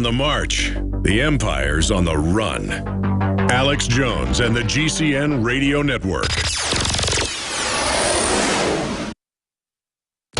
the march. The empire's on the run. Alex Jones and the GCN Radio Network.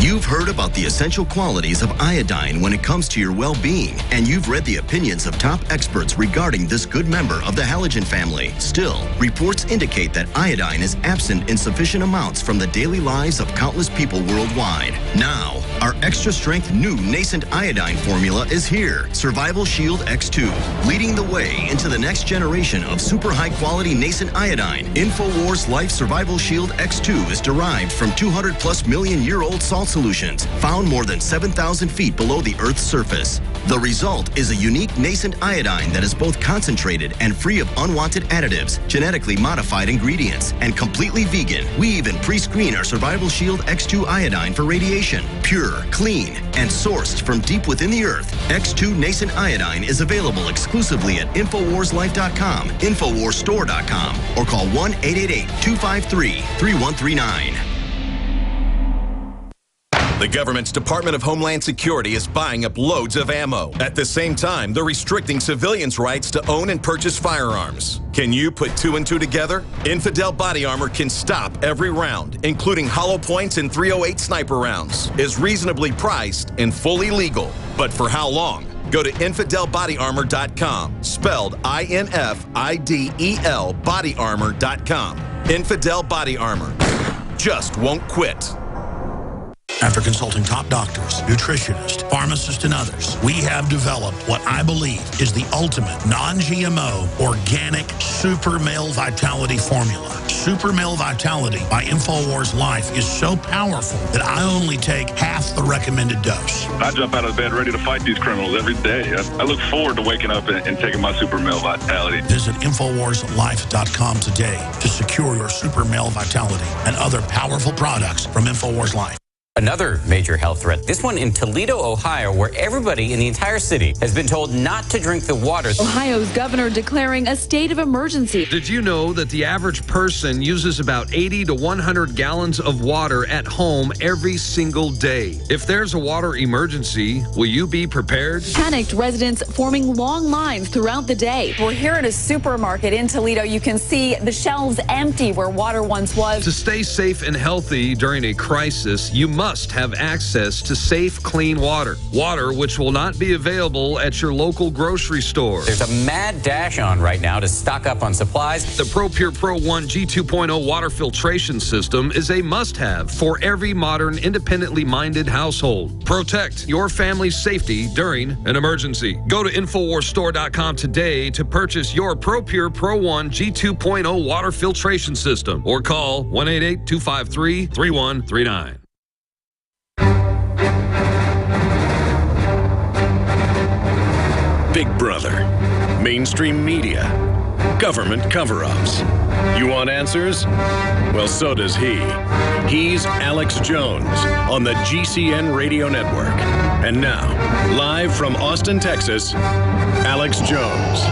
You've heard about the essential qualities of iodine when it comes to your well-being, and you've read the opinions of top experts regarding this good member of the halogen family. Still, reports indicate that iodine is absent in sufficient amounts from the daily lives of countless people worldwide. Now, our extra-strength new nascent iodine formula is here, Survival Shield X2, leading the way into the next generation of super high-quality nascent iodine. InfoWars Life Survival Shield X2 is derived from 200+ million-year-old salt solutions found more than 7,000 feet below the Earth's surface. The result is a unique nascent iodine that is both concentrated and free of unwanted additives, genetically modified ingredients, and completely vegan. We even pre-screen our Survival Shield X2 iodine for radiation. Pure, clean, and sourced from deep within the Earth, X2 nascent iodine is available exclusively at InfoWarsLife.com, InfoWarsStore.com, or call 1-888-253-3139. The government's Department of Homeland Security is buying up loads of ammo. At the same time, they're restricting civilians' rights to own and purchase firearms. Can you put two and two together? Infidel Body Armor can stop every round, including hollow points and .308 sniper rounds, is reasonably priced and fully legal. But for how long? Go to InfidelBodyArmor.com, spelled INFIDEL bodyarmor.com. Infidel Body Armor. Just won't quit. After consulting top doctors, nutritionists, pharmacists, and others, we have developed what I believe is the ultimate non-GMO organic Super Male Vitality formula. Super Male Vitality by InfoWars Life is so powerful that I only take half the recommended dose. I jump out of bed ready to fight these criminals every day. I look forward to waking up and taking my Super Male Vitality. Visit InfoWarsLife.com today to secure your Super Male Vitality and other powerful products from InfoWars Life. Another major health threat, this one in Toledo, Ohio, where everybody in the entire city has been told not to drink the water. Ohio's governor declaring a state of emergency. Did you know that the average person uses about 80 to 100 gallons of water at home every single day? If there's a water emergency, will you be prepared? Panicked residents forming long lines throughout the day. We're here at a supermarket in Toledo. You can see the shelves empty where water once was. To stay safe and healthy during a crisis, you must have access to safe, clean water. Water which will not be available at your local grocery store. There's a mad dash on right now to stock up on supplies. The ProPure Pro 1 G2.0 water filtration system is a must-have for every modern, independently minded household. Protect your family's safety during an emergency. Go to InfoWarsStore.com today to purchase your ProPure Pro 1 G2.0 water filtration system or call 1-888-253-3139. Big Brother, mainstream media, government cover-ups. You want answers? Well, so does he. He's Alex Jones on the GCN Radio Network. And now, live from Austin, Texas, Alex Jones.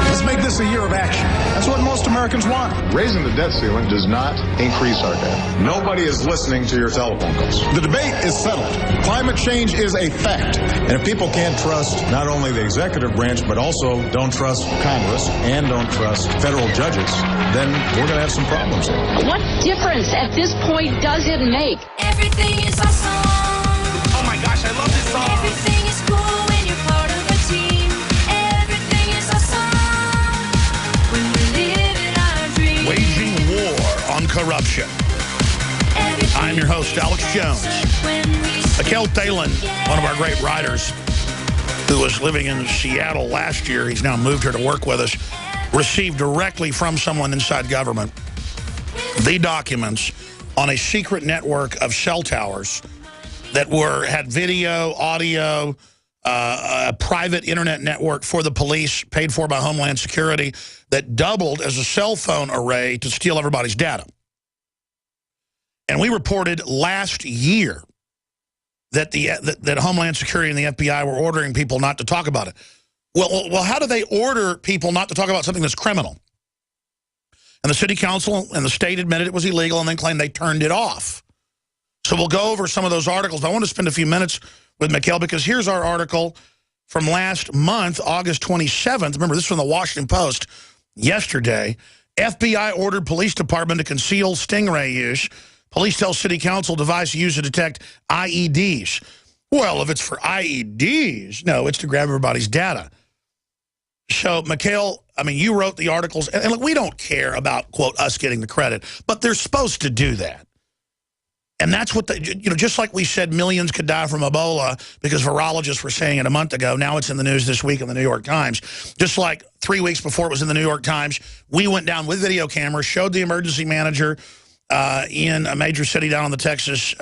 Let's make this a year of action. That's what most Americans want. Raising the debt ceiling does not increase our debt. Nobody is listening to your telephone calls. The debate is settled. Climate change is a fact. And if people can't trust not only the executive branch, but also don't trust Congress and don't trust federal judges, then we're going to have some problems here. What difference at this point does it make? Everything is awesome. Oh my gosh, I love this song. Everything is cool when you're part of a team. Everything is awesome when we live in our dreams. Waging war on corruption. I'm your host, Alex Jones. Mikhail Thalen, one of our great writers, who was living in Seattle last year, he's now moved here to work with us, received directly from someone inside government the documents on a secret network of cell towers that had video, audio, a private internet network for the police, paid for by Homeland Security, that doubled as a cell phone array to steal everybody's data. And we reported last year that that Homeland Security and the FBI were ordering people not to talk about it. Well, how do they order people not to talk about something that's criminal? And the city council and the state admitted it was illegal and then claimed they turned it off. So we'll go over some of those articles. I want to spend a few minutes with Mikhail because here's our article from last month, August 27th. Remember, this is from the Washington Post yesterday. FBI ordered police department to conceal stingray use. Police tell city council device used to detect IEDs. Well, if it's for IEDs, no, it's to grab everybody's data. So, Mikhail, I mean, you wrote the articles, and look, we don't care about, quote, us getting the credit, but they're supposed to do that. And that's what, just like we said millions could die from Ebola because virologists were saying it a month ago, now it's in the news this week in the New York Times. Just like 3 weeks before it was in the New York Times, we went down with video cameras, showed the emergency manager in a major city down on the Texas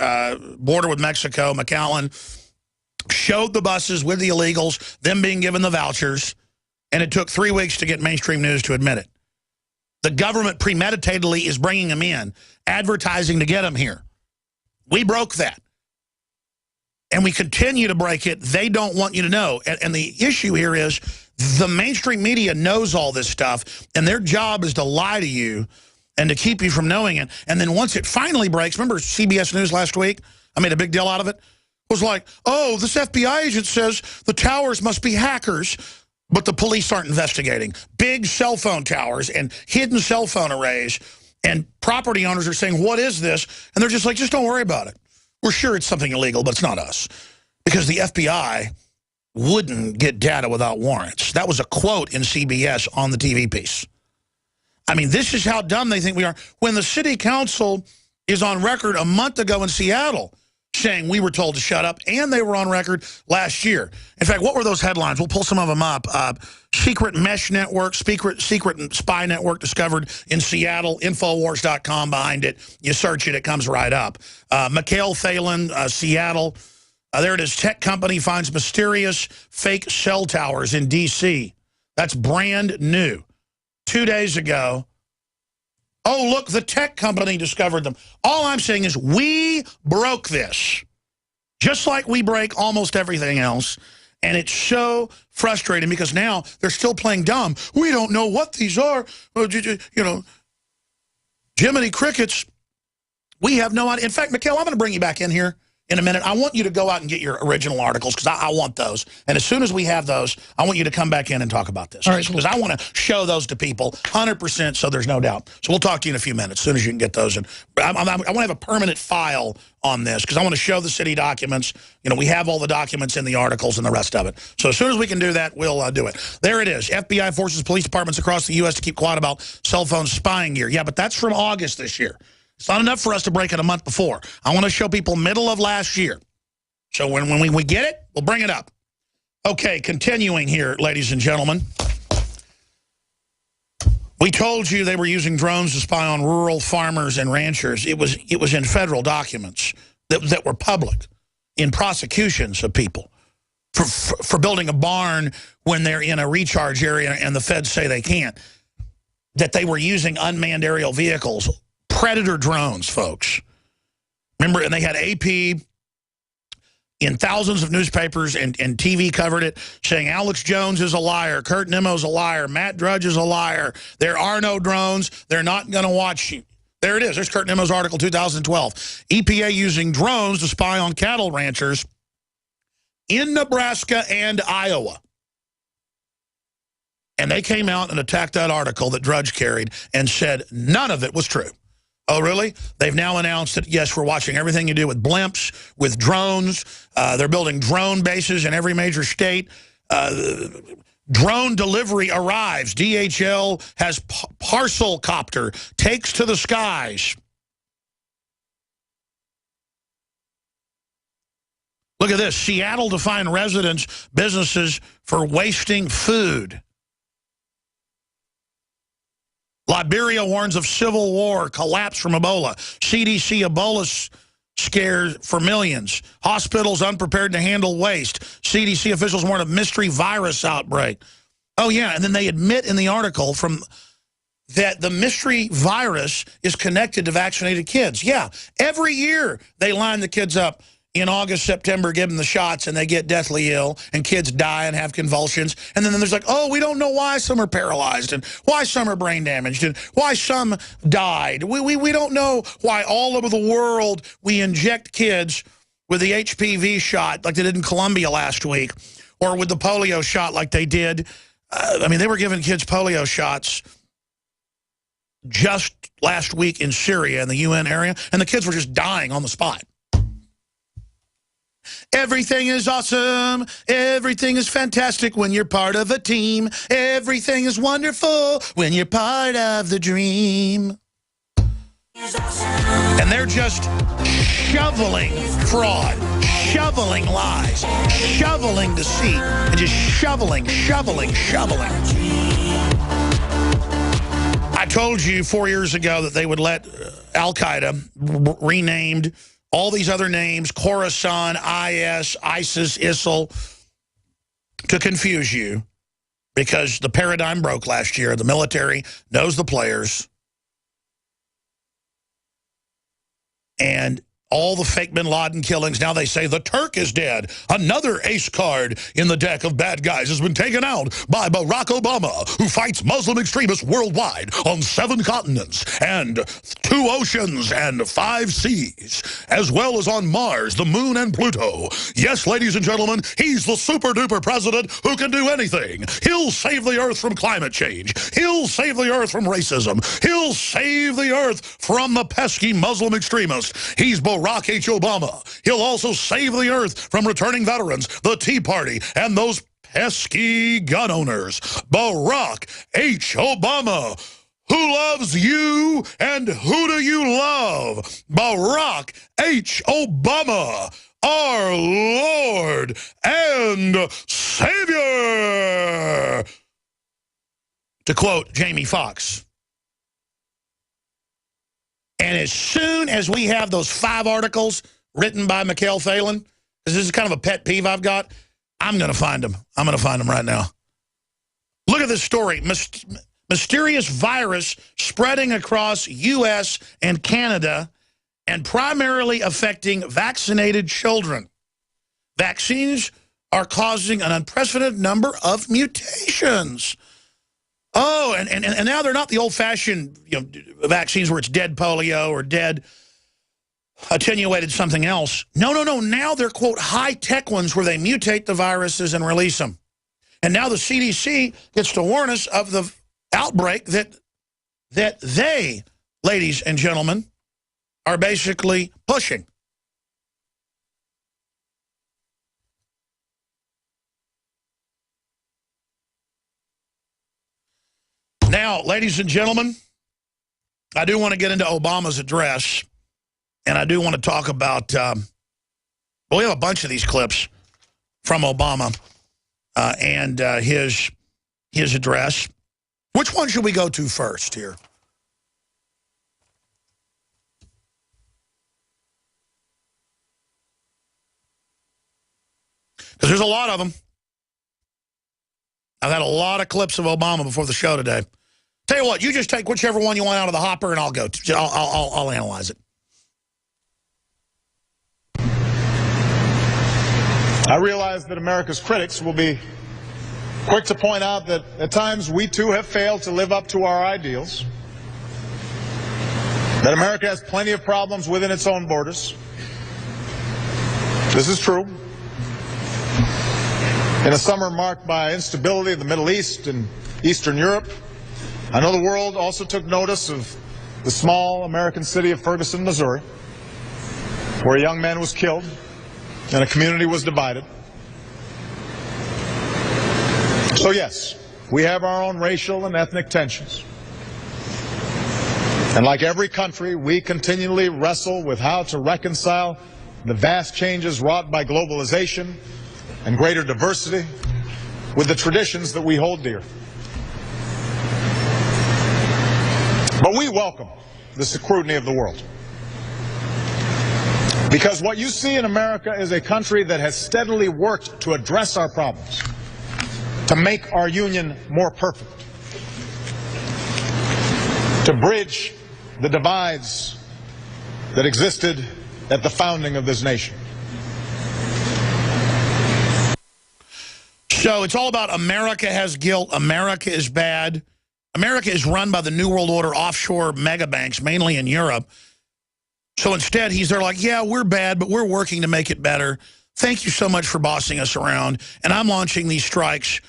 border with Mexico, McAllen, showed the buses with the illegals, them being given the vouchers, and it took 3 weeks to get mainstream news to admit it. The government premeditatedly is bringing them in, advertising to get them here. We broke that. And we continue to break it. They don't want you to know. And the issue here is the mainstream media knows all this stuff, and their job is to lie to you and to keep you from knowing it. And then once it finally breaks, remember CBS News last week? I made a big deal out of it. It was like, oh, this FBI agent says the towers must be hackers, but the police aren't investigating. Big cell phone towers and hidden cell phone arrays. And property owners are saying, what is this? And they're just like, just don't worry about it. We're sure it's something illegal, but it's not us. Because the FBI wouldn't get data without warrants. That was a quote in CBS on the TV piece. I mean, this is how dumb they think we are. When the city council is on record a month ago in Seattle saying we were told to shut up, and they were on record last year. In fact, what were those headlines? We'll pull some of them up. Secret mesh network, secret spy network discovered in Seattle, Infowars.com behind it. You search it, it comes right up. Mikhail Thalen, Seattle. There it is. Tech company finds mysterious fake cell towers in D.C. That's brand new. 2 days ago. Oh, look, the tech company discovered them. All I'm saying is we broke this, just like we break almost everything else. And it's so frustrating because now they're still playing dumb. We don't know what these are. You know, Jiminy Crickets, we have no idea. In fact, Mikhail, I'm going to bring you back in here in a minute. I want you to go out and get your original articles because I want those. And as soon as we have those, I want you to come back in and talk about this. All right, because I want to show those to people 100% so there's no doubt. So we'll talk to you in a few minutes as soon as you can get those. And I want to have a permanent file on this because I want to show the city documents. You know, we have all the documents in the articles and the rest of it. So as soon as we can do that, we'll do it. There it is. FBI forces police departments across the U.S. to keep quiet about cell phone spying gear. Yeah, but that's from August this year. It's not enough for us to break it a month before. I want to show people middle of last year. So when we get it, we'll bring it up. Okay, continuing here, ladies and gentlemen. We told you they were using drones to spy on rural farmers and ranchers. It was in federal documents that were public, in prosecutions of people for building a barn when they're in a recharge area and the feds say they can't. That they were using unmanned aerial vehicles. Predator drones, folks. Remember, and they had AP in thousands of newspapers and TV covered it, saying Alex Jones is a liar, Kurt Nemo's a liar, Matt Drudge is a liar, there are no drones, they're not going to watch you. There it is. There's Kurt Nemo's article, 2012. EPA using drones to spy on cattle ranchers in Nebraska and Iowa. And they came out and attacked that article that Drudge carried and said none of it was true. Oh, really? They've now announced that, yes, we're watching everything you do with blimps, with drones. They're building drone bases in every major state. Drone delivery arrives. DHL has parcel copter, takes to the skies. Look at this. Seattle to fine residents, businesses for wasting food. Liberia warns of civil war, collapse from Ebola. CDC Ebola scare for millions. Hospitals unprepared to handle waste. CDC officials warn of mystery virus outbreak. Oh, yeah, and then they admit in the article that the mystery virus is connected to vaccinated kids. Yeah, every year they line the kids up in August, September, give them the shots, and they get deathly ill, and kids die and have convulsions. And then there's like, oh, we don't know why some are paralyzed, and why some are brain damaged, and why some died. We don't know why all over the world we inject kids with the HPV shot, like they did in Colombia last week, or with the polio shot like they did. I mean, they were giving kids polio shots just last week in Syria, in the UN area, and the kids were just dying on the spot. Everything is awesome. Everything is fantastic when you're part of a team. Everything is wonderful when you're part of the dream. And they're just shoveling fraud, shoveling lies, shoveling deceit, and just shoveling. I told you 4 years ago that they would let Al-Qaeda, renamed all these other names, Khorasan, IS, ISIS, ISIL, to confuse you because the paradigm broke last year. The military knows the players. And all the fake bin Laden killings, now they say the Turk is dead. Another ace card in the deck of bad guys has been taken out by Barack Obama, who fights Muslim extremists worldwide on 7 continents and 2 oceans and 5 seas, as well as on Mars, the moon, and Pluto. Yes, ladies and gentlemen, he's the super-duper president who can do anything. He'll save the earth from climate change. He'll save the earth from racism. He'll save the earth from the pesky Muslim extremists. He's Barack H. Obama. He'll also save the earth from returning veterans, the Tea Party, and those pesky gun owners. Barack H. Obama. Who loves you and who do you love? Barack H. Obama, our Lord and Savior. To quote Jamie Foxx. And as soon as we have those 5 articles written by Mikhail Thalen, because this is kind of a pet peeve I've got, I'm going to find them. I'm going to find them right now. Look at this story. Mysterious virus spreading across U.S. and Canada and primarily affecting vaccinated children. Vaccines are causing an unprecedented number of mutations. Oh, and now they're not the old-fashioned vaccines where it's dead polio or dead attenuated something else. No. Now they're, quote, high-tech ones where they mutate the viruses and release them. And now the CDC gets to warn us of the outbreak that they, ladies and gentlemen, are basically pushing. Now, ladies and gentlemen, I do want to get into Obama's address, and I do want to talk about, we have a bunch of these clips from Obama and his address. Which one should we go to first here? Because there's a lot of them. I've had a lot of clips of Obama before the show today. Tell you what, you just take whichever one you want out of the hopper, and I'll go. I'll analyze it. I realize that America's critics will be quick to point out that at times we too have failed to live up to our ideals, that America has plenty of problems within its own borders. This is true. In a summer marked by instability in the Middle East and Eastern Europe, I know the world also took notice of the small American city of Ferguson, Missouri, where a young man was killed and a community was divided. So yes, we have our own racial and ethnic tensions. And like every country, we continually wrestle with how to reconcile the vast changes wrought by globalization and greater diversity with the traditions that we hold dear. But we welcome the scrutiny of the world. Because what you see in America is a country that has steadily worked to address our problems, to make our union more perfect, to bridge the divides that existed at the founding of this nation. So it's all about America has guilt, America is bad. America is run by the New World Order offshore mega banks, mainly in Europe. So instead, he's there like, yeah, we're bad, but we're working to make it better. thank you so much for bossing us around. And I'm launching these strikes